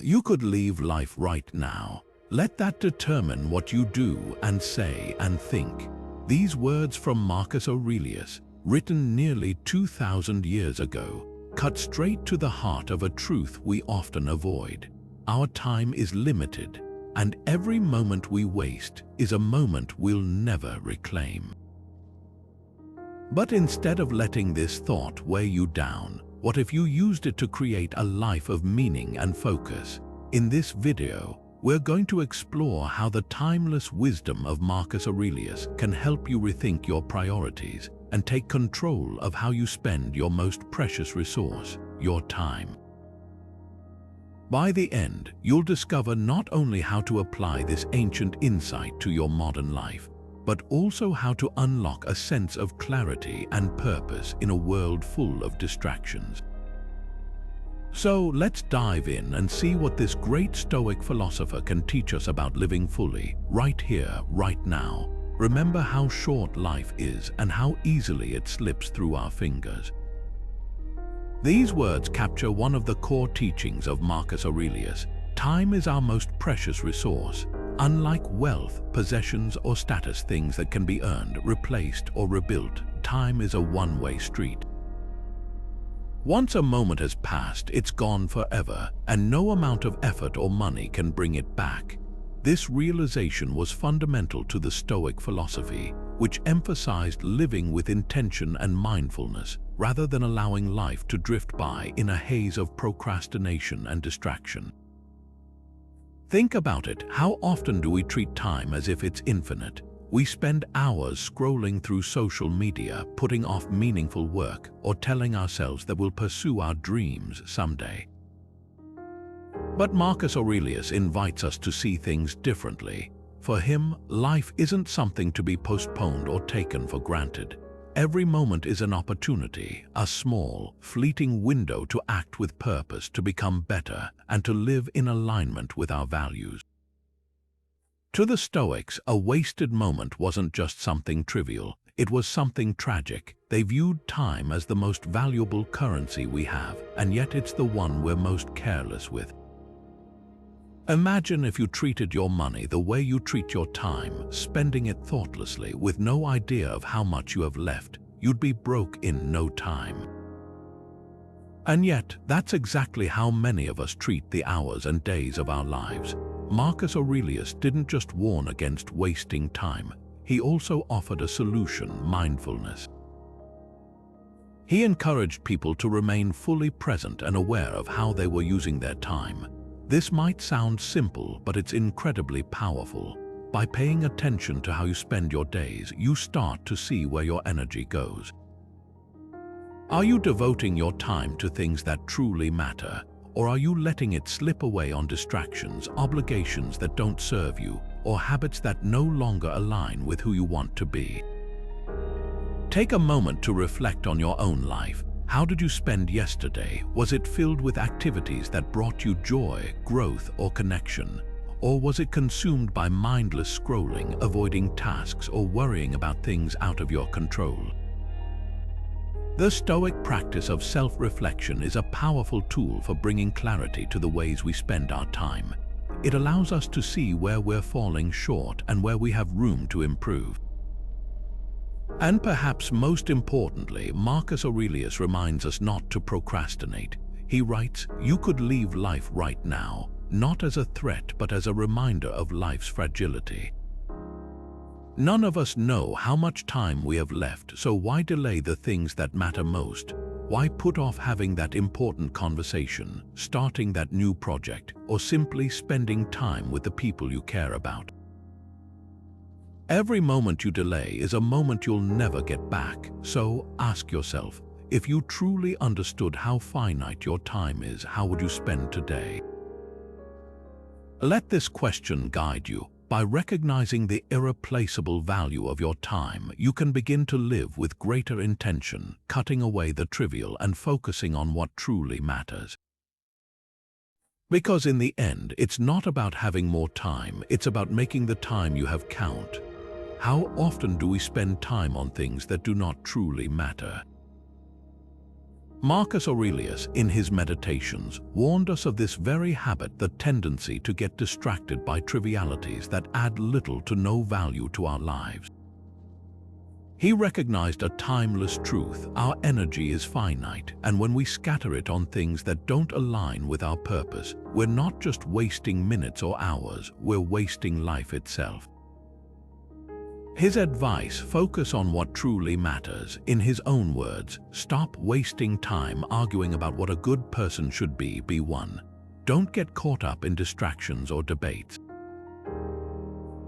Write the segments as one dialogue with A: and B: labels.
A: You could leave life right now. Let that determine what you do and say and think. These words from Marcus Aurelius, written nearly 2,000 years ago, cut straight to the heart of a truth we often avoid. Our time is limited, and every moment we waste is a moment we'll never reclaim. But instead of letting this thought weigh you down, what if you used it to create a life of meaning and focus? In this video, we're going to explore how the timeless wisdom of Marcus Aurelius can help you rethink your priorities and take control of how you spend your most precious resource, your time. By the end, you'll discover not only how to apply this ancient insight to your modern life, but also how to unlock a sense of clarity and purpose in a world full of distractions. So let's dive in and see what this great Stoic philosopher can teach us about living fully, right here, right now. Remember how short life is and how easily it slips through our fingers. These words capture one of the core teachings of Marcus Aurelius. Time is our most precious resource. Unlike wealth, possessions, or status, things that can be earned, replaced, or rebuilt, time is a one-way street. Once a moment has passed, it's gone forever, and no amount of effort or money can bring it back. This realization was fundamental to the Stoic philosophy, which emphasized living with intention and mindfulness, rather than allowing life to drift by in a haze of procrastination and distraction. Think about it. How often do we treat time as if it's infinite? We spend hours scrolling through social media, putting off meaningful work, or telling ourselves that we'll pursue our dreams someday. But Marcus Aurelius invites us to see things differently. For him, life isn't something to be postponed or taken for granted. Every moment is an opportunity, a small, fleeting window to act with purpose, to become better, and to live in alignment with our values. To the Stoics, a wasted moment wasn't just something trivial, it was something tragic. They viewed time as the most valuable currency we have, and yet it's the one we're most careless with. Imagine if you treated your money the way you treat your time, spending it thoughtlessly with no idea of how much you have left. You'd be broke in no time. And yet, that's exactly how many of us treat the hours and days of our lives. Marcus Aurelius didn't just warn against wasting time, he also offered a solution: mindfulness. He encouraged people to remain fully present and aware of how they were using their time. This might sound simple, but it's incredibly powerful. By paying attention to how you spend your days, you start to see where your energy goes. Are you devoting your time to things that truly matter, or are you letting it slip away on distractions, obligations that don't serve you, or habits that no longer align with who you want to be? Take a moment to reflect on your own life. How did you spend yesterday? Was it filled with activities that brought you joy, growth, or connection? Or was it consumed by mindless scrolling, avoiding tasks, or worrying about things out of your control? The Stoic practice of self-reflection is a powerful tool for bringing clarity to the ways we spend our time. It allows us to see where we're falling short and where we have room to improve. And perhaps most importantly, Marcus Aurelius reminds us not to procrastinate. He writes, "You could leave life right now, not as a threat but as a reminder of life's fragility." None of us know how much time we have left, so why delay the things that matter most? Why put off having that important conversation, starting that new project, or simply spending time with the people you care about? Every moment you delay is a moment you'll never get back, so ask yourself, if you truly understood how finite your time is, how would you spend today? Let this question guide you. By recognizing the irreplaceable value of your time, you can begin to live with greater intention, cutting away the trivial and focusing on what truly matters. Because in the end, it's not about having more time, it's about making the time you have count. How often do we spend time on things that do not truly matter? Marcus Aurelius, in his Meditations, warned us of this very habit, the tendency to get distracted by trivialities that add little to no value to our lives. He recognized a timeless truth: our energy is finite, and when we scatter it on things that don't align with our purpose, we're not just wasting minutes or hours, we're wasting life itself. His advice: focus on what truly matters. In his own words, stop wasting time arguing about what a good person should be. Be one. Don't get caught up in distractions or debates.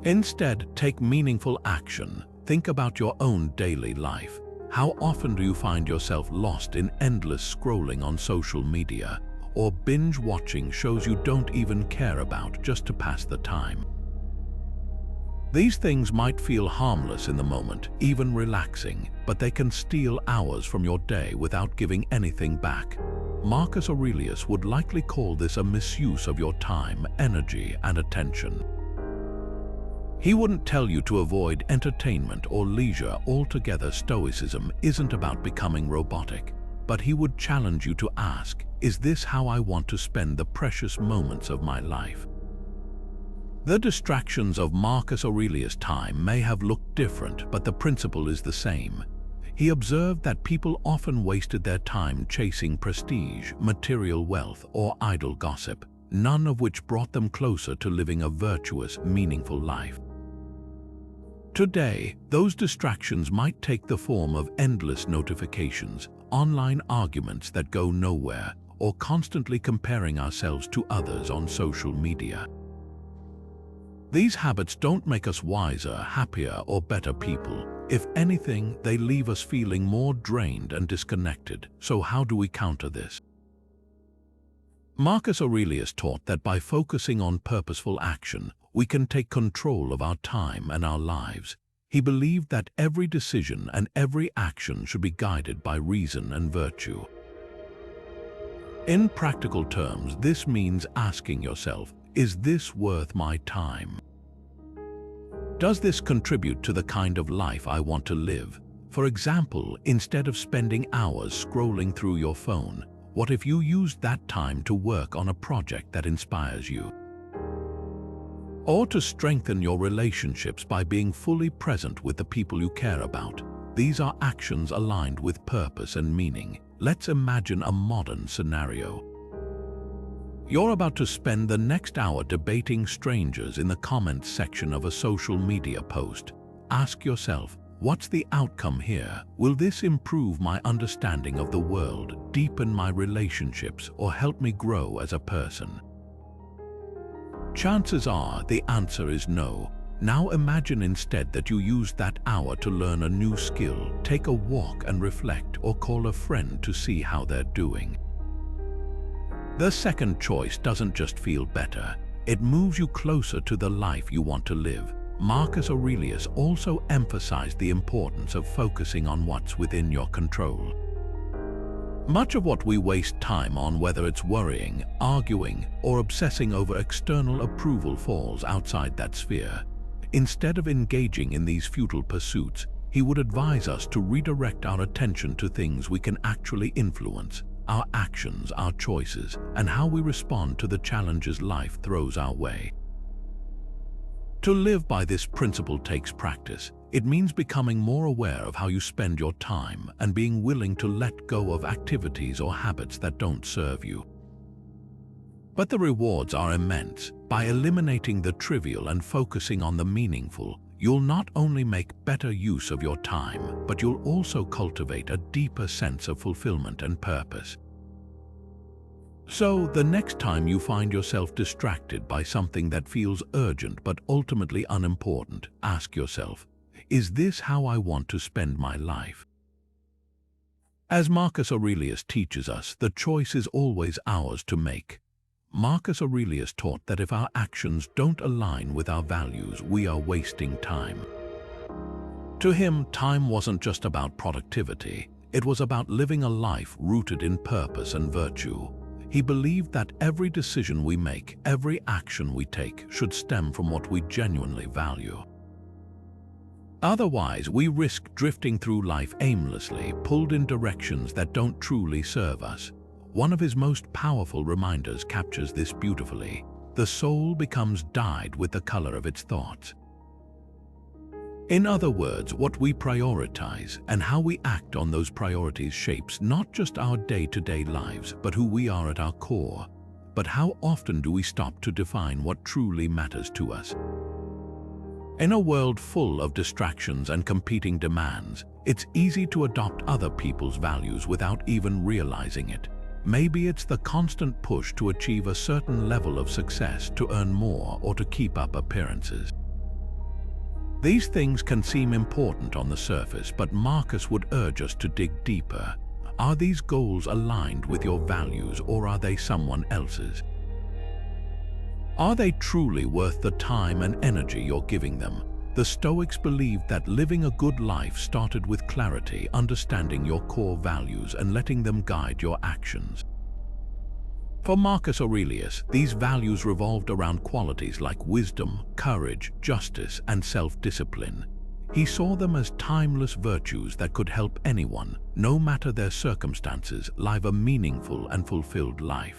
A: Instead, take meaningful action. Think about your own daily life. How often do you find yourself lost in endless scrolling on social media, or binge watching shows you don't even care about just to pass the time? These things might feel harmless in the moment, even relaxing, but they can steal hours from your day without giving anything back. Marcus Aurelius would likely call this a misuse of your time, energy, and attention. He wouldn't tell you to avoid entertainment or leisure altogether. Stoicism isn't about becoming robotic, but he would challenge you to ask, is this how I want to spend the precious moments of my life? The distractions of Marcus Aurelius' time may have looked different, but the principle is the same. He observed that people often wasted their time chasing prestige, material wealth, or idle gossip, none of which brought them closer to living a virtuous, meaningful life. Today, those distractions might take the form of endless notifications, online arguments that go nowhere, or constantly comparing ourselves to others on social media. These habits don't make us wiser, happier, or better people. If anything, they leave us feeling more drained and disconnected. So how do we counter this? Marcus Aurelius taught that by focusing on purposeful action, we can take control of our time and our lives. He believed that every decision and every action should be guided by reason and virtue. In practical terms, this means asking yourself, is this worth my time? Does this contribute to the kind of life I want to live? For example, instead of spending hours scrolling through your phone, what if you used that time to work on a project that inspires you? Or to strengthen your relationships by being fully present with the people you care about? These are actions aligned with purpose and meaning. Let's imagine a modern scenario. You're about to spend the next hour debating strangers in the comments section of a social media post. Ask yourself, what's the outcome here? Will this improve my understanding of the world, deepen my relationships, or help me grow as a person? Chances are the answer is no. Now imagine instead that you use that hour to learn a new skill, take a walk and reflect, or call a friend to see how they're doing. The second choice doesn't just feel better, it moves you closer to the life you want to live. Marcus Aurelius also emphasized the importance of focusing on what's within your control. Much of what we waste time on, whether it's worrying, arguing, or obsessing over external approval, falls outside that sphere. Instead of engaging in these futile pursuits, he would advise us to redirect our attention to things we can actually influence: our actions, our choices, and how we respond to the challenges life throws our way. To live by this principle takes practice. It means becoming more aware of how you spend your time and being willing to let go of activities or habits that don't serve you. But the rewards are immense. By eliminating the trivial and focusing on the meaningful, you'll not only make better use of your time, but you'll also cultivate a deeper sense of fulfillment and purpose. So, the next time you find yourself distracted by something that feels urgent but ultimately unimportant, ask yourself, is this how I want to spend my life? As Marcus Aurelius teaches us, the choice is always ours to make. Marcus Aurelius taught that if our actions don't align with our values, we are wasting time. To him, time wasn't just about productivity. It was about living a life rooted in purpose and virtue. He believed that every decision we make, every action we take, should stem from what we genuinely value. Otherwise, we risk drifting through life aimlessly, pulled in directions that don't truly serve us. One of his most powerful reminders captures this beautifully. The soul becomes dyed with the color of its thoughts. In other words, what we prioritize and how we act on those priorities shapes not just our day-to-day lives, but who we are at our core. But how often do we stop to define what truly matters to us? In a world full of distractions and competing demands, it's easy to adopt other people's values without even realizing it. Maybe it's the constant push to achieve a certain level of success, to earn more, or to keep up appearances. These things can seem important on the surface, but Marcus would urge us to dig deeper. Are these goals aligned with your values, or are they someone else's? Are they truly worth the time and energy you're giving them? The Stoics believed that living a good life started with clarity, understanding your core values and letting them guide your actions. For Marcus Aurelius, these values revolved around qualities like wisdom, courage, justice, and self-discipline. He saw them as timeless virtues that could help anyone, no matter their circumstances, live a meaningful and fulfilled life.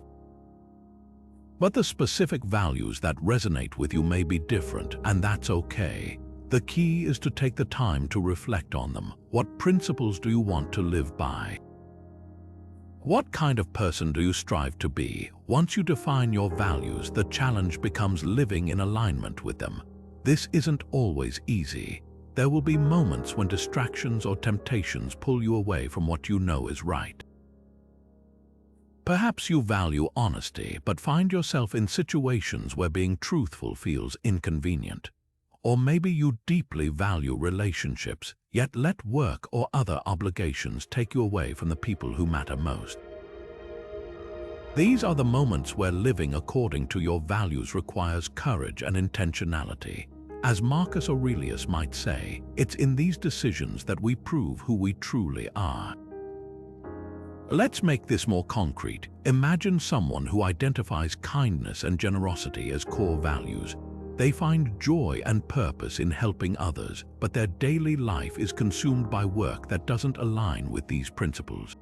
A: But the specific values that resonate with you may be different, and that's okay. The key is to take the time to reflect on them. What principles do you want to live by? What kind of person do you strive to be? Once you define your values, the challenge becomes living in alignment with them. This isn't always easy. There will be moments when distractions or temptations pull you away from what you know is right. Perhaps you value honesty, but find yourself in situations where being truthful feels inconvenient. Or maybe you deeply value relationships, yet let work or other obligations take you away from the people who matter most. These are the moments where living according to your values requires courage and intentionality. As Marcus Aurelius might say, it's in these decisions that we prove who we truly are. Let's make this more concrete. Imagine someone who identifies kindness and generosity as core values. They find joy and purpose in helping others, but their daily life is consumed by work that doesn't align with these principles.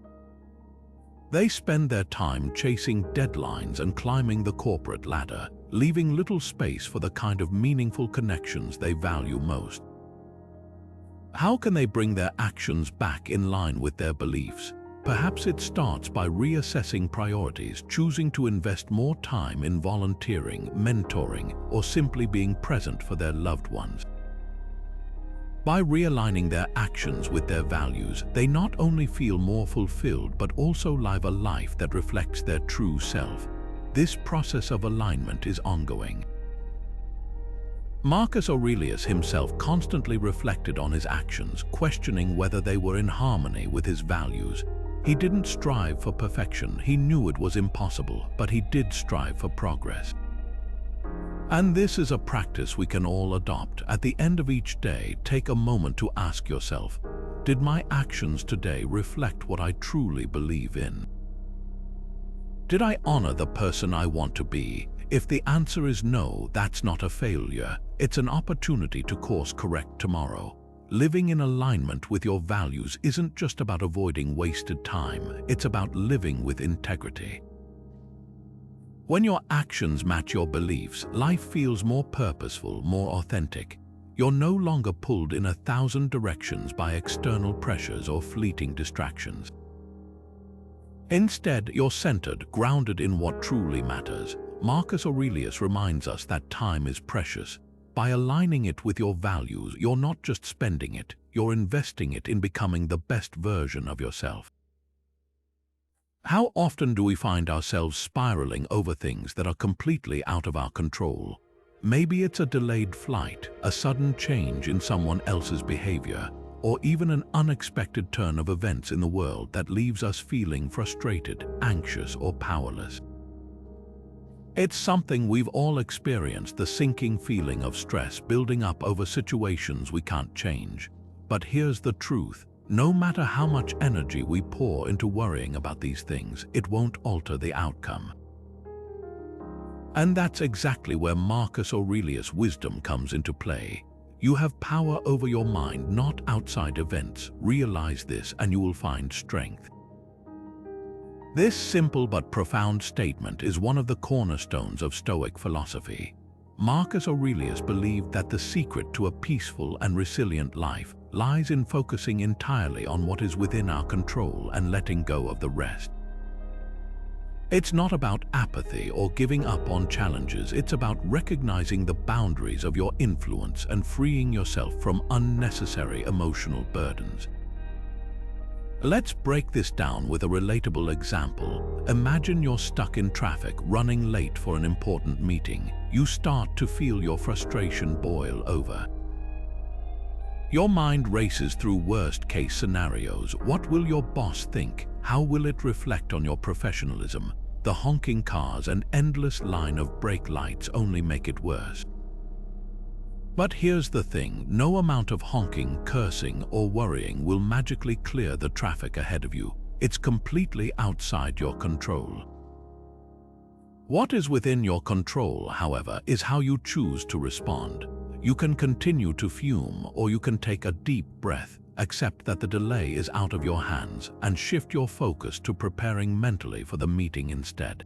A: They spend their time chasing deadlines and climbing the corporate ladder, leaving little space for the kind of meaningful connections they value most. How can they bring their actions back in line with their beliefs? Perhaps it starts by reassessing priorities, choosing to invest more time in volunteering, mentoring, or simply being present for their loved ones. By realigning their actions with their values, they not only feel more fulfilled but also live a life that reflects their true self. This process of alignment is ongoing. Marcus Aurelius himself constantly reflected on his actions, questioning whether they were in harmony with his values. He didn't strive for perfection. He knew it was impossible, but he did strive for progress. And this is a practice we can all adopt. At the end of each day, take a moment to ask yourself, did my actions today reflect what I truly believe in? Did I honor the person I want to be? If the answer is no, that's not a failure. It's an opportunity to course correct tomorrow. Living in alignment with your values isn't just about avoiding wasted time, it's about living with integrity. When your actions match your beliefs, life feels more purposeful, more authentic. You're no longer pulled in 1,000 directions by external pressures or fleeting distractions. Instead, you're centered, grounded in what truly matters. Marcus Aurelius reminds us that time is precious. By aligning it with your values, you're not just spending it, you're investing it in becoming the best version of yourself. How often do we find ourselves spiraling over things that are completely out of our control? Maybe it's a delayed flight, a sudden change in someone else's behavior, or even an unexpected turn of events in the world that leaves us feeling frustrated, anxious, or powerless. It's something we've all experienced, the sinking feeling of stress building up over situations we can't change. But here's the truth. No matter how much energy we pour into worrying about these things, it won't alter the outcome. And that's exactly where Marcus Aurelius' wisdom comes into play. You have power over your mind, not outside events. Realize this and you will find strength. This simple but profound statement is one of the cornerstones of Stoic philosophy. Marcus Aurelius believed that the secret to a peaceful and resilient life lies in focusing entirely on what is within our control and letting go of the rest. It's not about apathy or giving up on challenges. It's about recognizing the boundaries of your influence and freeing yourself from unnecessary emotional burdens. Let's break this down with a relatable example. Imagine you're stuck in traffic, running late for an important meeting. You start to feel your frustration boil over. Your mind races through worst-case scenarios. What will your boss think? How will it reflect on your professionalism? The honking cars and endless line of brake lights only make it worse. But here's the thing, no amount of honking, cursing, or worrying will magically clear the traffic ahead of you. It's completely outside your control. What is within your control, however, is how you choose to respond. You can continue to fume, or you can take a deep breath, accept that the delay is out of your hands, and shift your focus to preparing mentally for the meeting instead.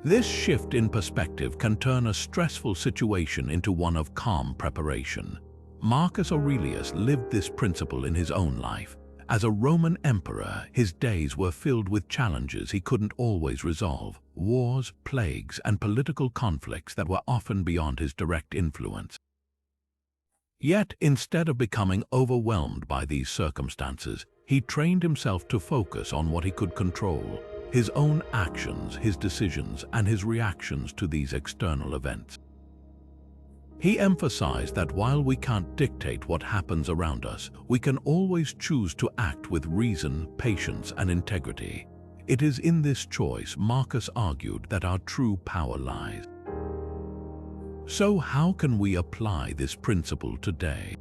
A: This shift in perspective can turn a stressful situation into one of calm preparation. Marcus Aurelius lived this principle in his own life. As a Roman emperor, his days were filled with challenges he couldn't always resolve, wars, plagues, and political conflicts that were often beyond his direct influence. Yet, instead of becoming overwhelmed by these circumstances, he trained himself to focus on what he could control: his own actions, his decisions, and his reactions to these external events. He emphasized that while we can't dictate what happens around us, we can always choose to act with reason, patience, and integrity. It is in this choice, Marcus argued, that our true power lies. So how can we apply this principle today?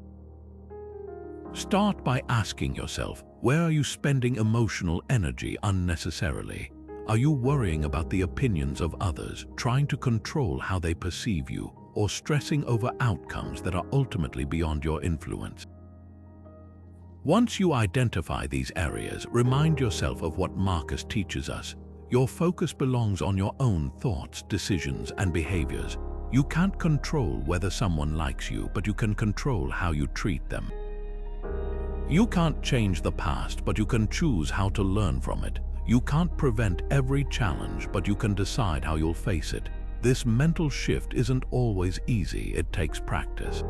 A: Start by asking yourself, where are you spending emotional energy unnecessarily? Are you worrying about the opinions of others, trying to control how they perceive you, or stressing over outcomes that are ultimately beyond your influence? Once you identify these areas, remind yourself of what Marcus teaches us. Your focus belongs on your own thoughts, decisions, and behaviors. You can't control whether someone likes you, but you can control how you treat them. You can't change the past, but you can choose how to learn from it. You can't prevent every challenge, but you can decide how you'll face it. This mental shift isn't always easy. It takes practice.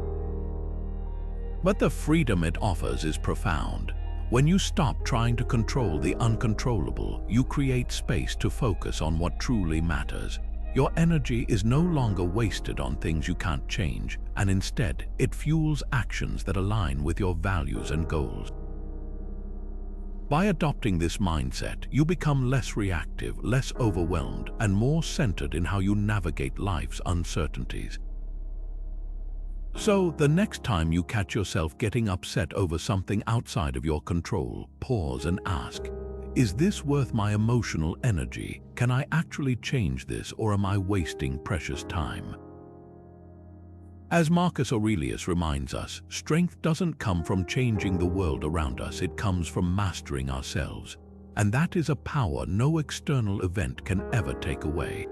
A: But the freedom it offers is profound. When you stop trying to control the uncontrollable, you create space to focus on what truly matters. Your energy is no longer wasted on things you can't change, and instead, it fuels actions that align with your values and goals. By adopting this mindset, you become less reactive, less overwhelmed, and more centered in how you navigate life's uncertainties. So, the next time you catch yourself getting upset over something outside of your control, pause and ask, is this worth my emotional energy? Can I actually change this, or am I wasting precious time? As Marcus Aurelius reminds us, strength doesn't come from changing the world around us, it comes from mastering ourselves. And that is a power no external event can ever take away.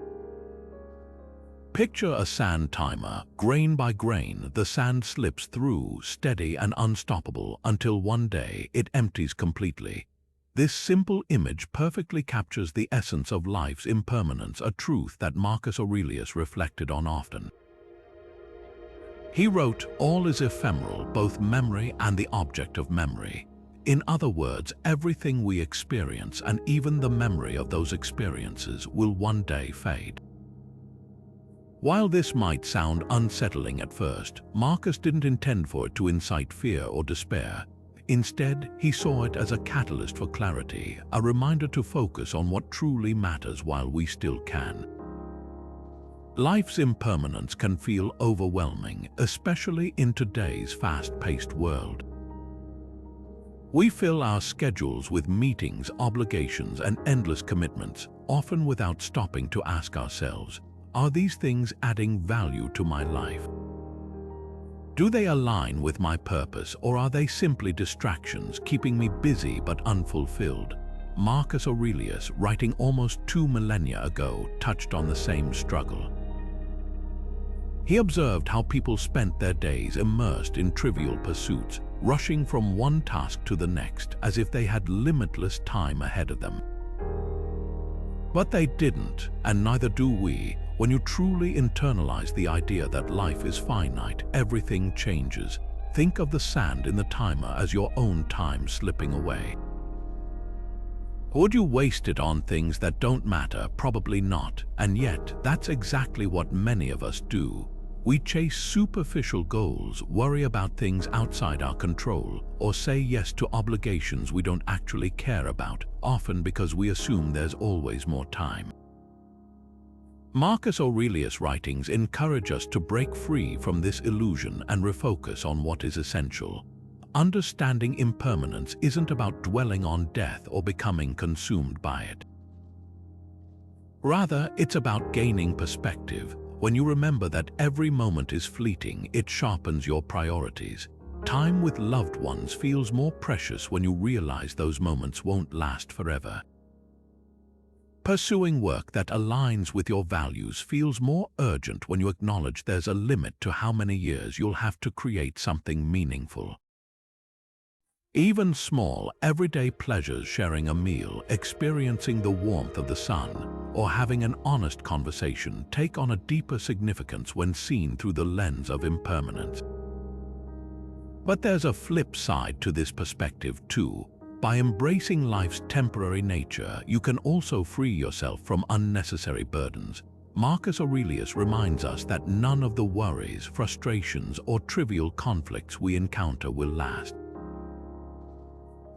A: Picture a sand timer. Grain by grain, the sand slips through, steady and unstoppable, until one day it empties completely. This simple image perfectly captures the essence of life's impermanence, a truth that Marcus Aurelius reflected on often. He wrote, "All is ephemeral, both memory and the object of memory." In other words, everything we experience, and even the memory of those experiences, will one day fade. While this might sound unsettling at first, Marcus didn't intend for it to incite fear or despair. Instead, he saw it as a catalyst for clarity, a reminder to focus on what truly matters while we still can. Life's impermanence can feel overwhelming, especially in today's fast-paced world. We fill our schedules with meetings, obligations, and endless commitments, often without stopping to ask ourselves, are these things adding value to my life? Do they align with my purpose, or are they simply distractions keeping me busy but unfulfilled? Marcus Aurelius, writing almost 2 millennia ago, touched on the same struggle. He observed how people spent their days immersed in trivial pursuits, rushing from one task to the next as if they had limitless time ahead of them. But they didn't, and neither do we. When you truly internalize the idea that life is finite, everything changes. Think of the sand in the timer as your own time slipping away. Would you waste it on things that don't matter? Probably not. And yet, that's exactly what many of us do. We chase superficial goals, worry about things outside our control, or say yes to obligations we don't actually care about, often because we assume there's always more time. Marcus Aurelius' writings encourage us to break free from this illusion and refocus on what is essential. Understanding impermanence isn't about dwelling on death or becoming consumed by it. Rather, it's about gaining perspective. When you remember that every moment is fleeting, it sharpens your priorities. Time with loved ones feels more precious when you realize those moments won't last forever. Pursuing work that aligns with your values feels more urgent when you acknowledge there's a limit to how many years you'll have to create something meaningful. Even small, everyday pleasures, sharing a meal, experiencing the warmth of the sun, or having an honest conversation, take on a deeper significance when seen through the lens of impermanence. But there's a flip side to this perspective too. By embracing life's temporary nature, you can also free yourself from unnecessary burdens. Marcus Aurelius reminds us that none of the worries, frustrations, or trivial conflicts we encounter will last.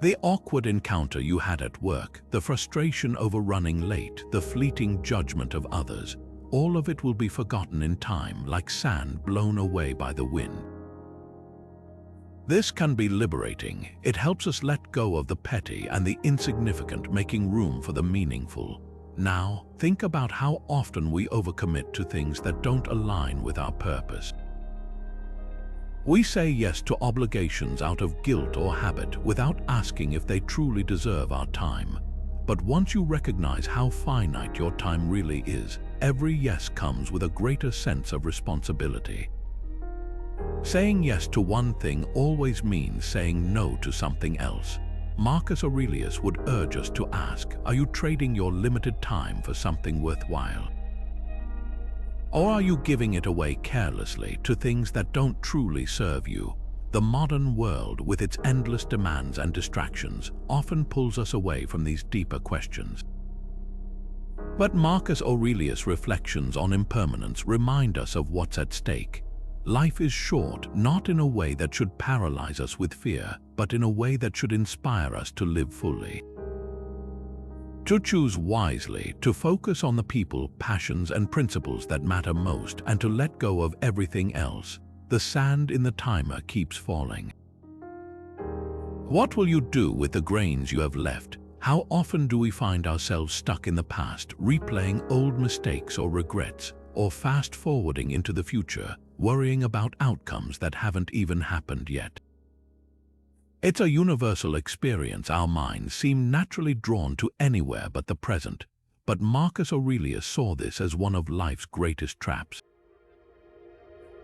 A: The awkward encounter you had at work, the frustration over running late, the fleeting judgment of others, all of it will be forgotten in time, like sand blown away by the wind. This can be liberating. It helps us let go of the petty and the insignificant, making room for the meaningful. Now, think about how often we overcommit to things that don't align with our purpose. We say yes to obligations out of guilt or habit without asking if they truly deserve our time. But once you recognize how finite your time really is, every yes comes with a greater sense of responsibility. Saying yes to one thing always means saying no to something else. Marcus Aurelius would urge us to ask, are you trading your limited time for something worthwhile? Or are you giving it away carelessly to things that don't truly serve you? The modern world, with its endless demands and distractions, often pulls us away from these deeper questions. But Marcus Aurelius' reflections on impermanence remind us of what's at stake. Life is short, not in a way that should paralyze us with fear, but in a way that should inspire us to live fully. To choose wisely, to focus on the people, passions, and principles that matter most, and to let go of everything else. The sand in the timer keeps falling. What will you do with the grains you have left? How often do we find ourselves stuck in the past, replaying old mistakes or regrets, or fast-forwarding into the future, worrying about outcomes that haven't even happened yet? It's a universal experience. Our minds seem naturally drawn to anywhere but the present, but Marcus Aurelius saw this as one of life's greatest traps.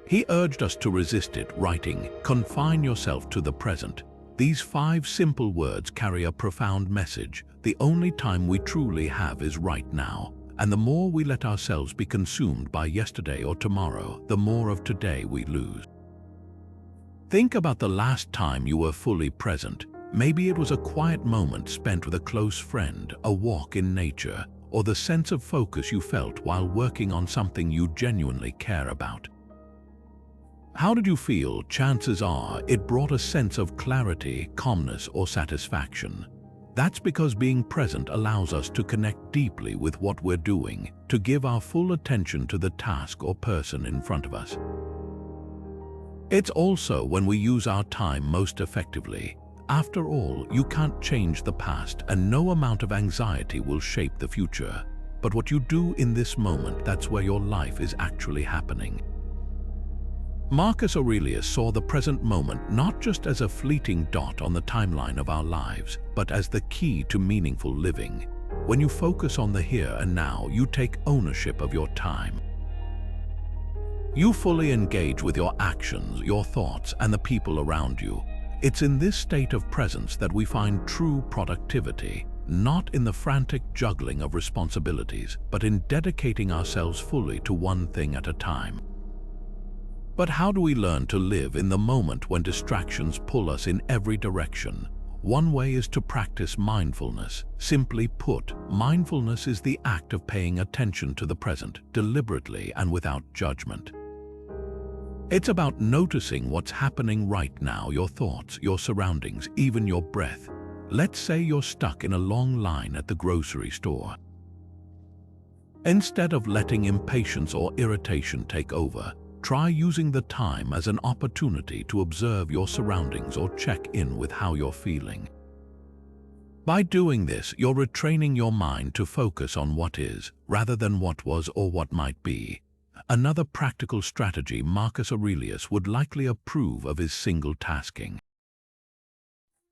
A: He urged us to resist it, writing, "Confine yourself to the present." These 5 simple words carry a profound message. The only time we truly have is right now, and the more we let ourselves be consumed by yesterday or tomorrow, the more of today we lose. Think about the last time you were fully present. Maybe it was a quiet moment spent with a close friend, a walk in nature, or the sense of focus you felt while working on something you genuinely care about. How did you feel? Chances are it brought a sense of clarity, calmness, or satisfaction. That's because being present allows us to connect deeply with what we're doing, to give our full attention to the task or person in front of us. It's also when we use our time most effectively. After all, you can't change the past, and no amount of anxiety will shape the future. But what you do in this moment, that's where your life is actually happening. Marcus Aurelius saw the present moment not just as a fleeting dot on the timeline of our lives, but as the key to meaningful living. When you focus on the here and now, you take ownership of your time. You fully engage with your actions, your thoughts, and the people around you. It's in this state of presence that we find true productivity, not in the frantic juggling of responsibilities, but in dedicating ourselves fully to one thing at a time. But how do we learn to live in the moment when distractions pull us in every direction? One way is to practice mindfulness. Simply put, mindfulness is the act of paying attention to the present, deliberately and without judgment. It's about noticing what's happening right now, your thoughts, your surroundings, even your breath. Let's say you're stuck in a long line at the grocery store. Instead of letting impatience or irritation take over, try using the time as an opportunity to observe your surroundings or check in with how you're feeling. By doing this, you're retraining your mind to focus on what is, rather than what was or what might be. Another practical strategy Marcus Aurelius would likely approve of is single tasking.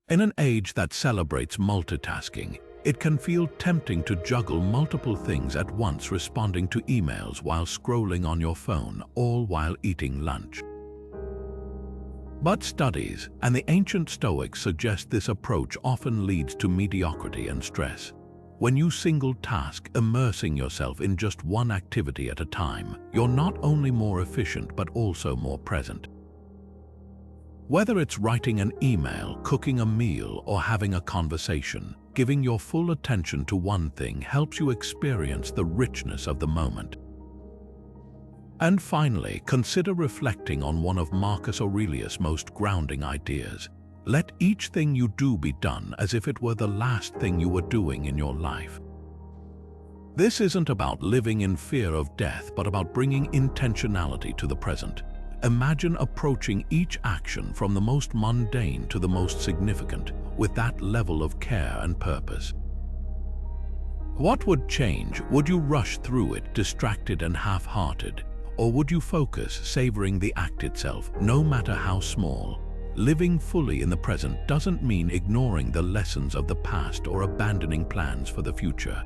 A: In an age that celebrates multitasking, it can feel tempting to juggle multiple things at once, responding to emails while scrolling on your phone, all while eating lunch. But studies and the ancient Stoics suggest this approach often leads to mediocrity and stress. When you single task, immersing yourself in just one activity at a time, you're not only more efficient but also more present. Whether it's writing an email, cooking a meal, or having a conversation, giving your full attention to one thing helps you experience the richness of the moment. And finally, consider reflecting on one of Marcus Aurelius' most grounding ideas. Let each thing you do be done as if it were the last thing you were doing in your life. This isn't about living in fear of death, but about bringing intentionality to the present. Imagine approaching each action from the most mundane to the most significant, with that level of care and purpose. What would change? Would you rush through it, distracted and half-hearted? Or would you focus, savoring the act itself, no matter how small? Living fully in the present doesn't mean ignoring the lessons of the past or abandoning plans for the future.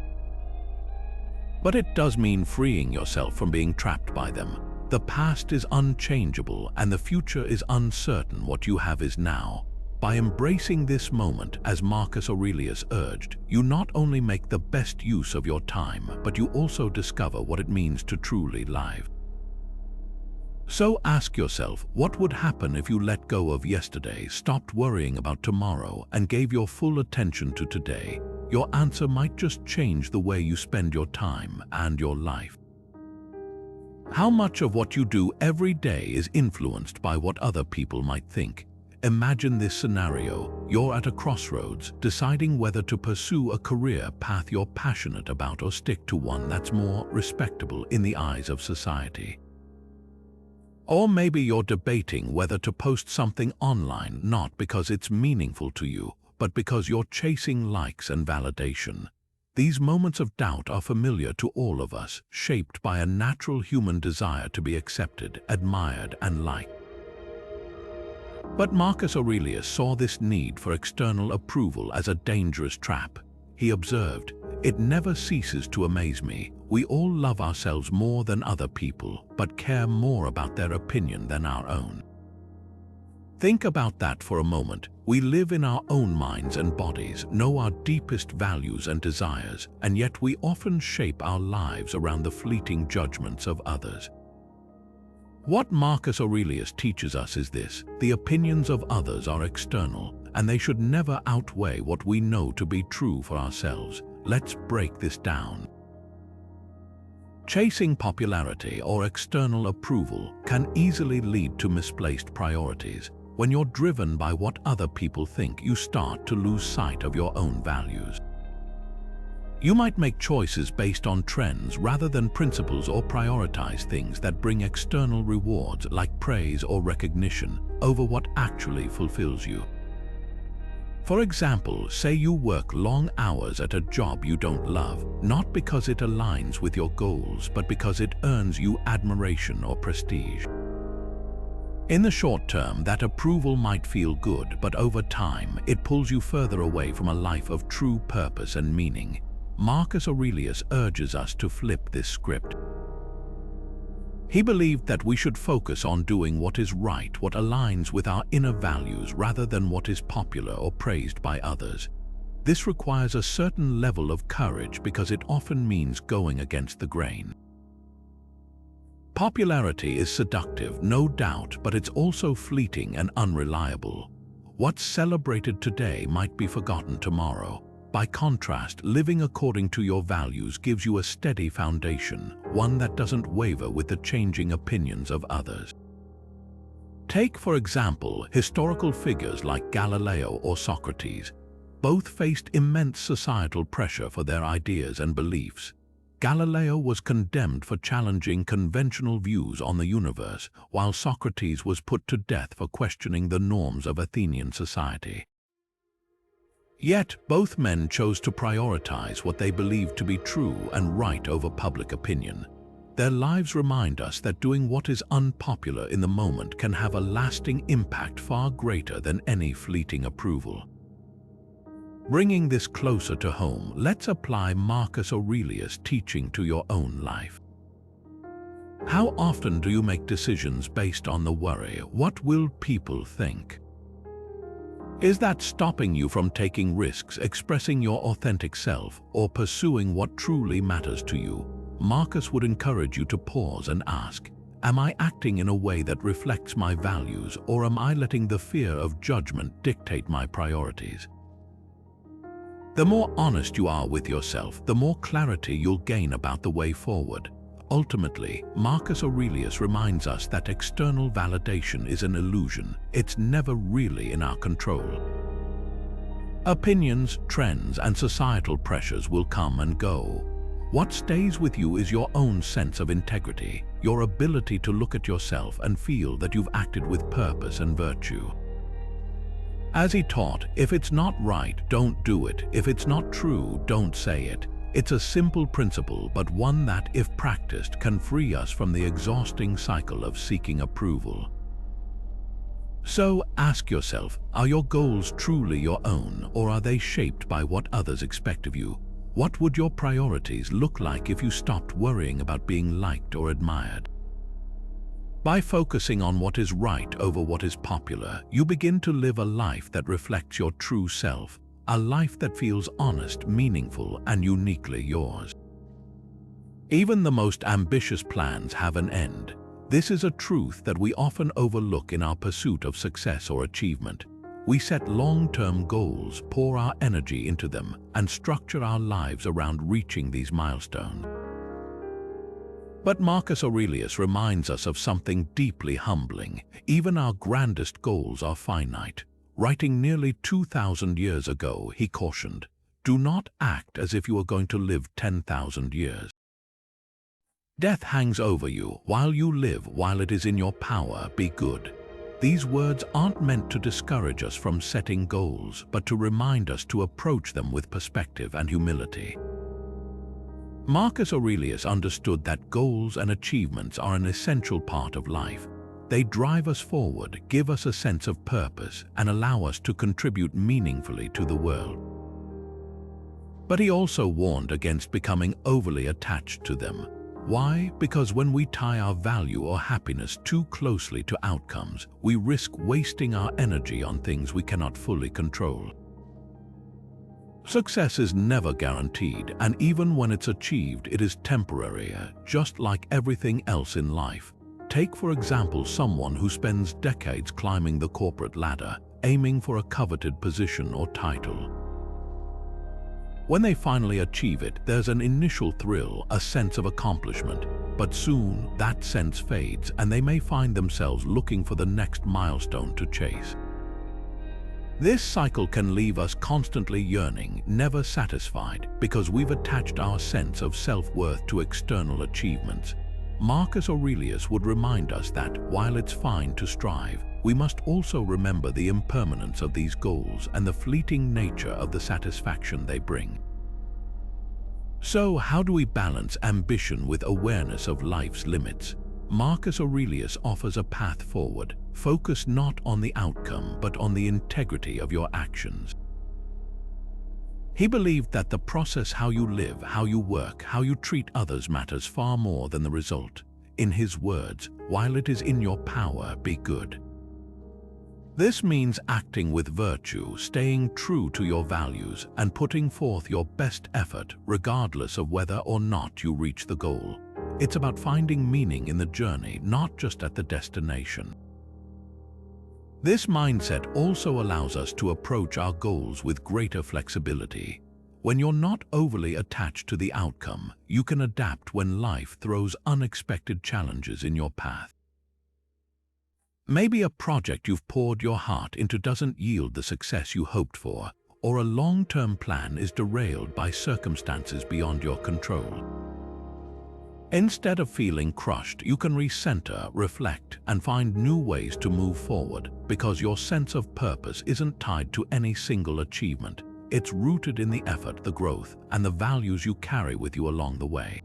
A: But it does mean freeing yourself from being trapped by them. The past is unchangeable and the future is uncertain. What you have is now. By embracing this moment, as Marcus Aurelius urged, you not only make the best use of your time, but you also discover what it means to truly live. So ask yourself, what would happen if you let go of yesterday, stopped worrying about tomorrow, and gave your full attention to today? Your answer might just change the way you spend your time and your life. How much of what you do every day is influenced by what other people might think? Imagine this scenario. You're at a crossroads, deciding whether to pursue a career path you're passionate about or stick to one that's more respectable in the eyes of society. Or maybe you're debating whether to post something online, not because it's meaningful to you, but because you're chasing likes and validation. These moments of doubt are familiar to all of us, shaped by a natural human desire to be accepted, admired, and liked. But Marcus Aurelius saw this need for external approval as a dangerous trap. He observed, "It never ceases to amaze me. We all love ourselves more than other people, but care more about their opinion than our own." Think about that for a moment. We live in our own minds and bodies, know our deepest values and desires, and yet we often shape our lives around the fleeting judgments of others. What Marcus Aurelius teaches us is this: the opinions of others are external, and they should never outweigh what we know to be true for ourselves. Let's break this down. Chasing popularity or external approval can easily lead to misplaced priorities. When you're driven by what other people think, you start to lose sight of your own values. You might make choices based on trends rather than principles, or prioritize things that bring external rewards like praise or recognition over what actually fulfills you. For example, say you work long hours at a job you don't love, not because it aligns with your goals, but because it earns you admiration or prestige. In the short term, that approval might feel good, but over time, it pulls you further away from a life of true purpose and meaning. Marcus Aurelius urges us to flip this script. He believed that we should focus on doing what is right, what aligns with our inner values, rather than what is popular or praised by others. This requires a certain level of courage because it often means going against the grain. Popularity is seductive, no doubt, but it's also fleeting and unreliable. What's celebrated today might be forgotten tomorrow. By contrast, living according to your values gives you a steady foundation, one that doesn't waver with the changing opinions of others. Take, for example, historical figures like Galileo or Socrates. Both faced immense societal pressure for their ideas and beliefs. Galileo was condemned for challenging conventional views on the universe, while Socrates was put to death for questioning the norms of Athenian society. Yet, both men chose to prioritize what they believed to be true and right over public opinion. Their lives remind us that doing what is unpopular in the moment can have a lasting impact far greater than any fleeting approval. Bringing this closer to home, let's apply Marcus Aurelius' teaching to your own life. How often do you make decisions based on the worry, what will people think? Is that stopping you from taking risks, expressing your authentic self, or pursuing what truly matters to you? Marcus would encourage you to pause and ask, am I acting in a way that reflects my values, or am I letting the fear of judgment dictate my priorities? The more honest you are with yourself, the more clarity you'll gain about the way forward. Ultimately, Marcus Aurelius reminds us that external validation is an illusion. It's never really in our control. Opinions, trends, and societal pressures will come and go. What stays with you is your own sense of integrity, your ability to look at yourself and feel that you've acted with purpose and virtue. As he taught, if it's not right, don't do it. If it's not true, don't say it. It's a simple principle, but one that, if practiced, can free us from the exhausting cycle of seeking approval. So ask yourself, are your goals truly your own, or are they shaped by what others expect of you? What would your priorities look like if you stopped worrying about being liked or admired? By focusing on what is right over what is popular, you begin to live a life that reflects your true self, a life that feels honest, meaningful, and uniquely yours. Even the most ambitious plans have an end. This is a truth that we often overlook in our pursuit of success or achievement. We set long-term goals, pour our energy into them, and structure our lives around reaching these milestones. But Marcus Aurelius reminds us of something deeply humbling. Even our grandest goals are finite. Writing nearly 2,000 years ago, he cautioned, do not act as if you are going to live 10,000 years. Death hangs over you. While you live, while it is in your power, be good. These words aren't meant to discourage us from setting goals, but to remind us to approach them with perspective and humility. Marcus Aurelius understood that goals and achievements are an essential part of life. They drive us forward, give us a sense of purpose, and allow us to contribute meaningfully to the world. But he also warned against becoming overly attached to them. Why? Because when we tie our value or happiness too closely to outcomes, we risk wasting our energy on things we cannot fully control. Success is never guaranteed, and even when it's achieved, it is temporary, just like everything else in life. Take, for example, someone who spends decades climbing the corporate ladder, aiming for a coveted position or title. When they finally achieve it, there's an initial thrill, a sense of accomplishment. But soon, that sense fades, and they may find themselves looking for the next milestone to chase. This cycle can leave us constantly yearning, never satisfied, because we've attached our sense of self-worth to external achievements. Marcus Aurelius would remind us that, while it's fine to strive, we must also remember the impermanence of these goals and the fleeting nature of the satisfaction they bring. So, how do we balance ambition with awareness of life's limits? Marcus Aurelius offers a path forward. focus not on the outcome but on the integrity of your actions. He believed that the process, how you live, how you work, how you treat others, matters far more than the result. In his words, while it is in your power, be good. This means acting with virtue, staying true to your values, and putting forth your best effort regardless of whether or not you reach the goal. It's about finding meaning in the journey, not just at the destination. This mindset also allows us to approach our goals with greater flexibility. When you're not overly attached to the outcome, you can adapt when life throws unexpected challenges in your path. Maybe a project you've poured your heart into doesn't yield the success you hoped for, or a long-term plan is derailed by circumstances beyond your control. Instead of feeling crushed, you can recenter, reflect, and find new ways to move forward, because your sense of purpose isn't tied to any single achievement. It's rooted in the effort, the growth, and the values you carry with you along the way.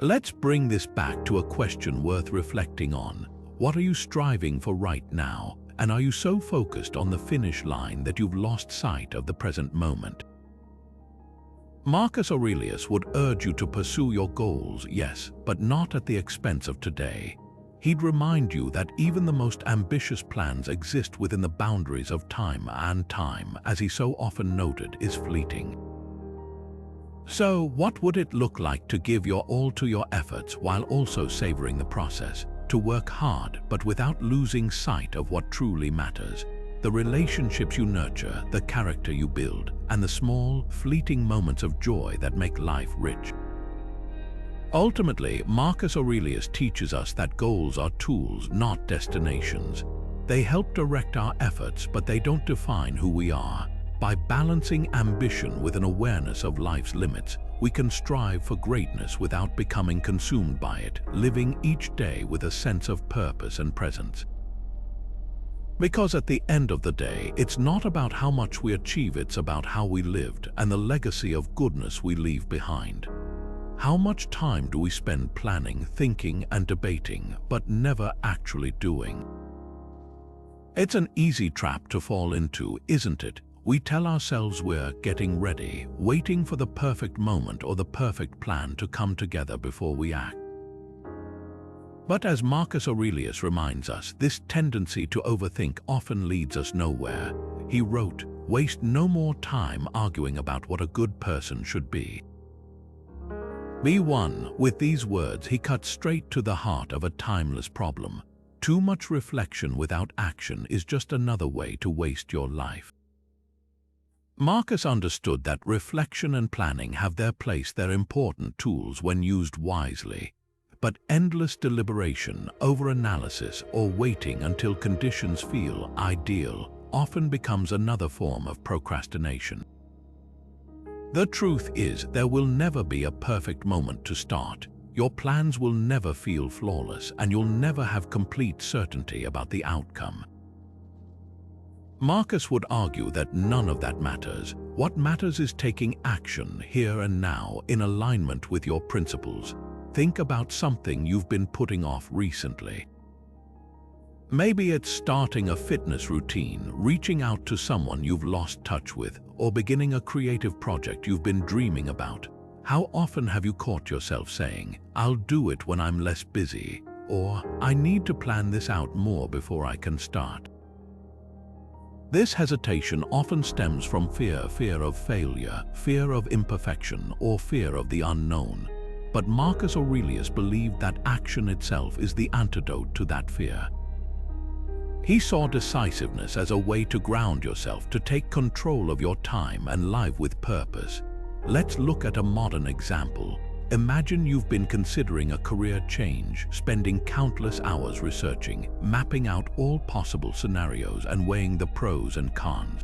A: Let's bring this back to a question worth reflecting on. What are you striving for right now? And are you so focused on the finish line that you've lost sight of the present moment? Marcus Aurelius would urge you to pursue your goals, yes, but not at the expense of today. He'd remind you that even the most ambitious plans exist within the boundaries of time, and time, as he so often noted, is fleeting. So, what would it look like to give your all to your efforts while also savoring the process? To work hard, but without losing sight of what truly matters. The relationships you nurture, the character you build, and the small, fleeting moments of joy that make life rich. Ultimately, Marcus Aurelius teaches us that goals are tools, not destinations. They help direct our efforts, but they don't define who we are. By balancing ambition with an awareness of life's limits, we can strive for greatness without becoming consumed by it, living each day with a sense of purpose and presence. Because at the end of the day, it's not about how much we achieve, it's about how we lived and the legacy of goodness we leave behind. How much time do we spend planning, thinking, and debating, but never actually doing? It's an easy trap to fall into, isn't it? We tell ourselves we're getting ready, waiting for the perfect moment or the perfect plan to come together before we act. But as Marcus Aurelius reminds us, this tendency to overthink often leads us nowhere. He wrote, "Waste no more time arguing about what a good person should be." Be one. With these words, he cut straight to the heart of a timeless problem. Too much reflection without action is just another way to waste your life. Marcus understood that reflection and planning have their place, they're important tools when used wisely. But endless deliberation, overanalysis, or waiting until conditions feel ideal often becomes another form of procrastination. The truth is, there will never be a perfect moment to start. Your plans will never feel flawless, and you'll never have complete certainty about the outcome. Marcus would argue that none of that matters. What matters is taking action here and now in alignment with your principles. Think about something you've been putting off recently. Maybe it's starting a fitness routine, reaching out to someone you've lost touch with, or beginning a creative project you've been dreaming about. How often have you caught yourself saying, "I'll do it when I'm less busy," or "I need to plan this out more before I can start"? This hesitation often stems from fear of failure, fear of imperfection, or fear of the unknown. But Marcus Aurelius believed that action itself is the antidote to that fear. He saw decisiveness as a way to ground yourself, to take control of your time and live with purpose. Let's look at a modern example. Imagine you've been considering a career change, spending countless hours researching, mapping out all possible scenarios and weighing the pros and cons.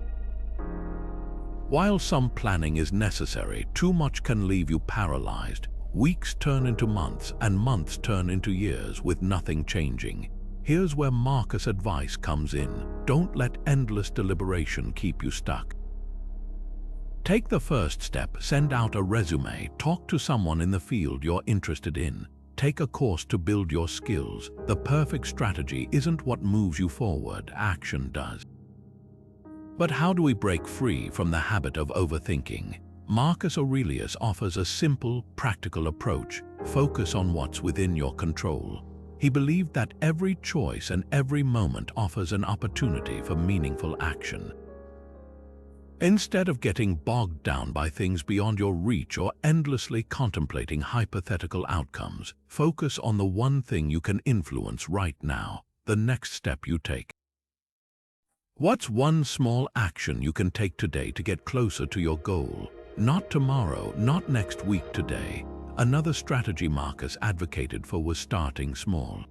A: While some planning is necessary, too much can leave you paralyzed. Weeks turn into months, and months turn into years with nothing changing. Here's where Marcus' advice comes in. Don't let endless deliberation keep you stuck. Take the first step, send out a resume, talk to someone in the field you're interested in. take a course to build your skills. The perfect strategy isn't what moves you forward, action does. But how do we break free from the habit of overthinking? Marcus Aurelius offers a simple, practical approach. Focus on what's within your control. He believed that every choice and every moment offers an opportunity for meaningful action. Instead of getting bogged down by things beyond your reach or endlessly contemplating hypothetical outcomes, focus on the one thing you can influence right now, the next step you take. What's one small action you can take today to get closer to your goal? Not tomorrow, not next week, today. Another strategy Marcus advocated for was starting small.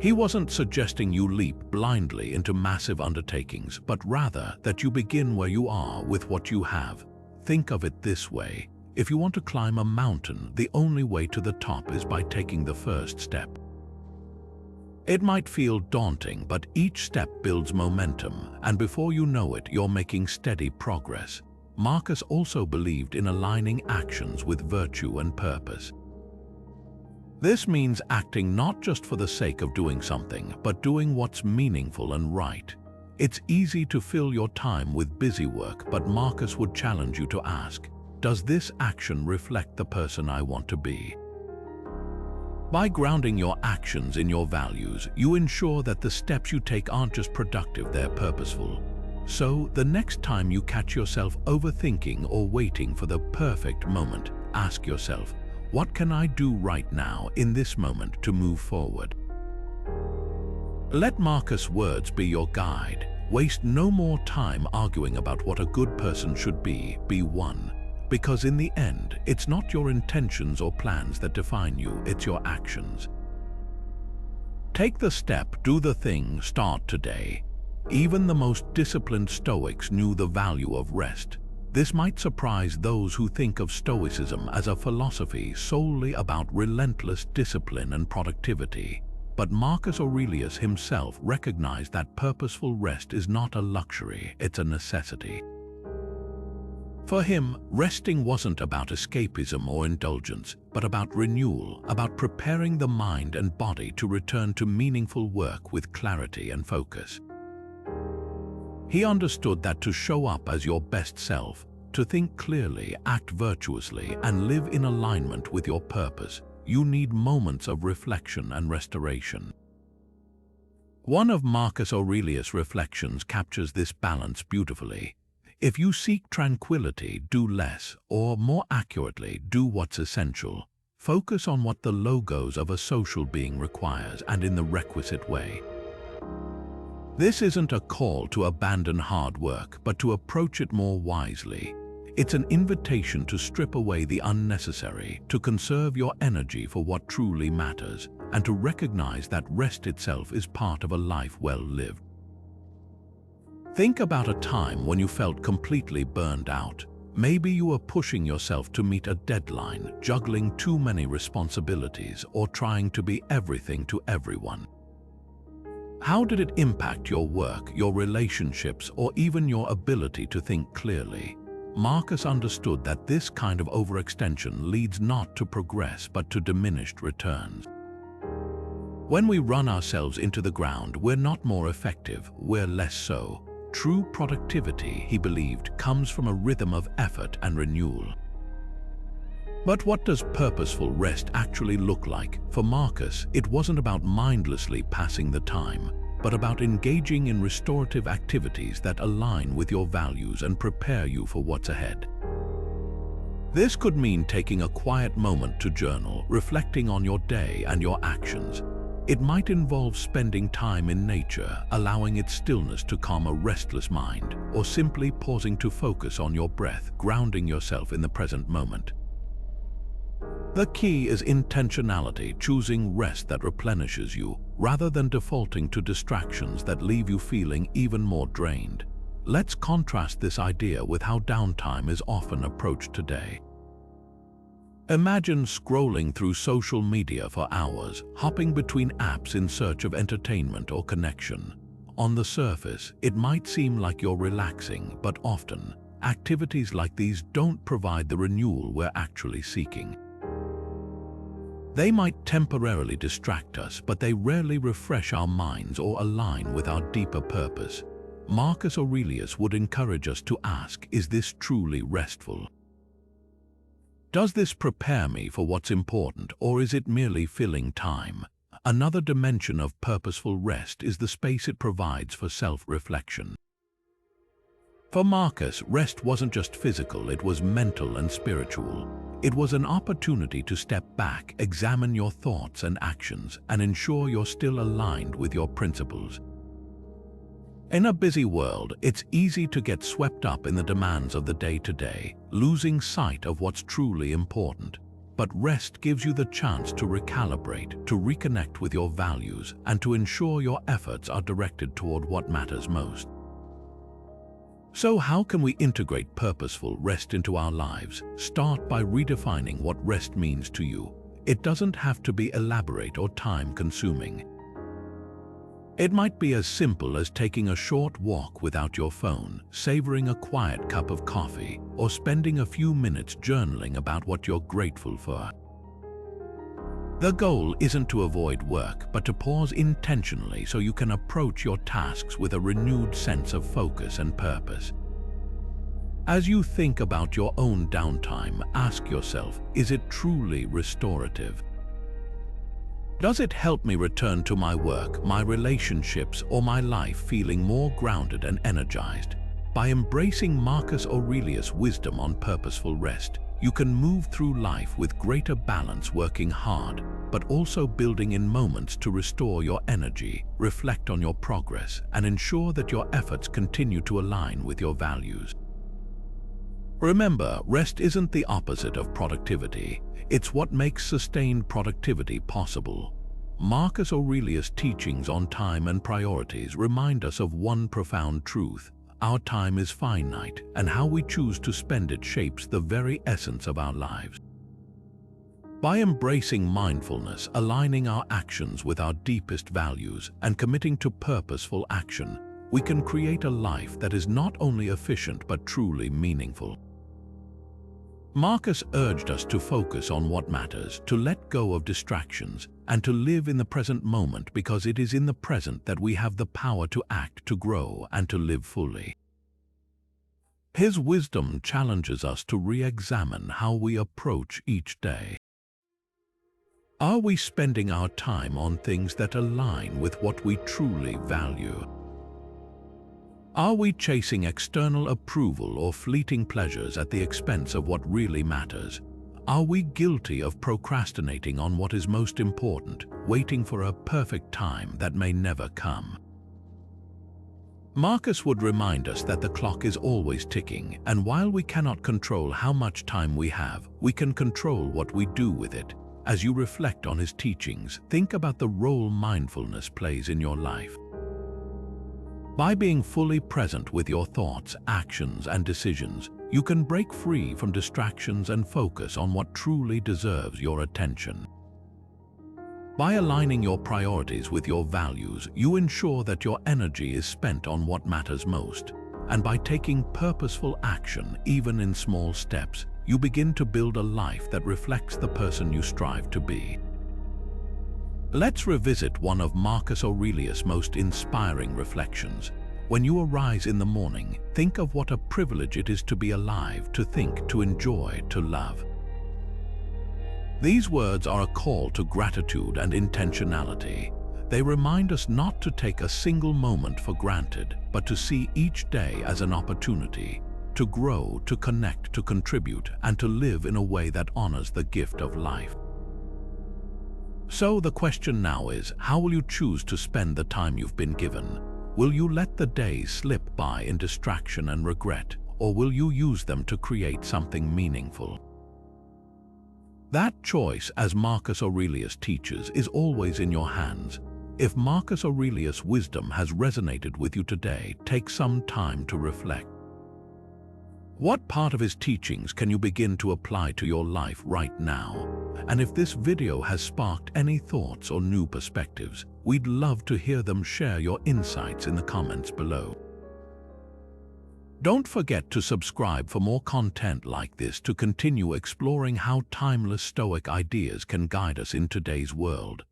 A: He wasn't suggesting you leap blindly into massive undertakings, but rather that you begin where you are with what you have. Think of it this way: if you want to climb a mountain, the only way to the top is by taking the first step. It might feel daunting, but each step builds momentum, and before you know it, you're making steady progress. Marcus also believed in aligning actions with virtue and purpose. This means acting not just for the sake of doing something, but doing what's meaningful and right. It's easy to fill your time with busy work, but Marcus would challenge you to ask, does this action reflect the person I want to be? By grounding your actions in your values, you ensure that the steps you take aren't just productive, they're purposeful. So, the next time you catch yourself overthinking or waiting for the perfect moment, ask yourself, what can I do right now in this moment to move forward? Let Marcus' words be your guide. Waste no more time arguing about what a good person should be one. Because in the end, it's not your intentions or plans that define you, it's your actions. Take the step, do the thing, start today. Even the most disciplined Stoics knew the value of rest. This might surprise those who think of Stoicism as a philosophy solely about relentless discipline and productivity. But Marcus Aurelius himself recognized that purposeful rest is not a luxury, it's a necessity. For him, resting wasn't about escapism or indulgence, but about renewal, about preparing the mind and body to return to meaningful work with clarity and focus. He understood that to show up as your best self, to think clearly, act virtuously, and live in alignment with your purpose, you need moments of reflection and restoration. One of Marcus Aurelius' reflections captures this balance beautifully. If you seek tranquility, do less, or more accurately, do what's essential. Focus on what the logos of a social being requires and in the requisite way. This isn't a call to abandon hard work, but to approach it more wisely. It's an invitation to strip away the unnecessary, to conserve your energy for what truly matters, and to recognize that rest itself is part of a life well lived. Think about a time when you felt completely burned out. Maybe you were pushing yourself to meet a deadline, juggling too many responsibilities, or trying to be everything to everyone. How did it impact your work, your relationships, or even your ability to think clearly? Marcus understood that this kind of overextension leads not to progress but to diminished returns. When we run ourselves into the ground, we're not more effective, we're less so. True productivity, he believed, comes from a rhythm of effort and renewal. But what does purposeful rest actually look like? For Marcus, it wasn't about mindlessly passing the time, but about engaging in restorative activities that align with your values and prepare you for what's ahead. This could mean taking a quiet moment to journal, reflecting on your day and your actions. It might involve spending time in nature, allowing its stillness to calm a restless mind, or simply pausing to focus on your breath, grounding yourself in the present moment. The key is intentionality, choosing rest that replenishes you, rather than defaulting to distractions that leave you feeling even more drained. Let's contrast this idea with how downtime is often approached today. Imagine scrolling through social media for hours, hopping between apps in search of entertainment or connection. On the surface, it might seem like you're relaxing, but often, activities like these don't provide the renewal we're actually seeking. They might temporarily distract us, but they rarely refresh our minds or align with our deeper purpose. Marcus Aurelius would encourage us to ask, is this truly restful? Does this prepare me for what's important, or is it merely filling time? Another dimension of purposeful rest is the space it provides for self-reflection. For Marcus, rest wasn't just physical, it was mental and spiritual. It was an opportunity to step back, examine your thoughts and actions, and ensure you're still aligned with your principles. In a busy world, it's easy to get swept up in the demands of the day-to-day, losing sight of what's truly important. But rest gives you the chance to recalibrate, to reconnect with your values, and to ensure your efforts are directed toward what matters most. So how can we integrate purposeful rest into our lives? Start by redefining what rest means to you. It doesn't have to be elaborate or time-consuming. It might be as simple as taking a short walk without your phone, savoring a quiet cup of coffee, or spending a few minutes journaling about what you're grateful for. The goal isn't to avoid work, but to pause intentionally so you can approach your tasks with a renewed sense of focus and purpose. As you think about your own downtime, ask yourself, is it truly restorative? Does it help me return to my work, my relationships, or my life feeling more grounded and energized? By embracing Marcus Aurelius' wisdom on purposeful rest, you can move through life with greater balance, working hard, but also building in moments to restore your energy, reflect on your progress, and ensure that your efforts continue to align with your values. Remember, rest isn't the opposite of productivity. It's what makes sustained productivity possible. Marcus Aurelius' teachings on time and priorities remind us of one profound truth. Our time is finite, and how we choose to spend it shapes the very essence of our lives. By embracing mindfulness, aligning our actions with our deepest values, and committing to purposeful action, we can create a life that is not only efficient but truly meaningful. Marcus urged us to focus on what matters, to let go of distractions, and to live in the present moment, because it is in the present that we have the power to act, to grow, and to live fully. His wisdom challenges us to re-examine how we approach each day. Are we spending our time on things that align with what we truly value? Are we chasing external approval or fleeting pleasures at the expense of what really matters? Are we guilty of procrastinating on what is most important, waiting for a perfect time that may never come? Marcus would remind us that the clock is always ticking, and while we cannot control how much time we have, we can control what we do with it. As you reflect on his teachings, think about the role mindfulness plays in your life. By being fully present with your thoughts, actions, and decisions, you can break free from distractions and focus on what truly deserves your attention. By aligning your priorities with your values, you ensure that your energy is spent on what matters most. And by taking purposeful action, even in small steps, you begin to build a life that reflects the person you strive to be. Let's revisit one of Marcus Aurelius' most inspiring reflections. When you arise in the morning, think of what a privilege it is to be alive, to think, to enjoy, to love. These words are a call to gratitude and intentionality. They remind us not to take a single moment for granted, but to see each day as an opportunity to grow, to connect, to contribute, and to live in a way that honors the gift of life. So the question now is, how will you choose to spend the time you've been given? Will you let the days slip by in distraction and regret, or will you use them to create something meaningful? That choice, as Marcus Aurelius teaches, is always in your hands. If Marcus Aurelius' wisdom has resonated with you today, take some time to reflect. What part of his teachings can you begin to apply to your life right now? And if this video has sparked any thoughts or new perspectives, we'd love to hear them. Share your insights in the comments below. Don't forget to subscribe for more content like this to continue exploring how timeless Stoic ideas can guide us in today's world.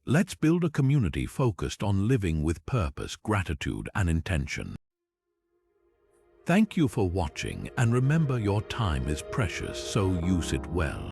A: Let's build a community focused on living with purpose, gratitude, and intention. Thank you for watching, and remember, your time is precious, so use it well.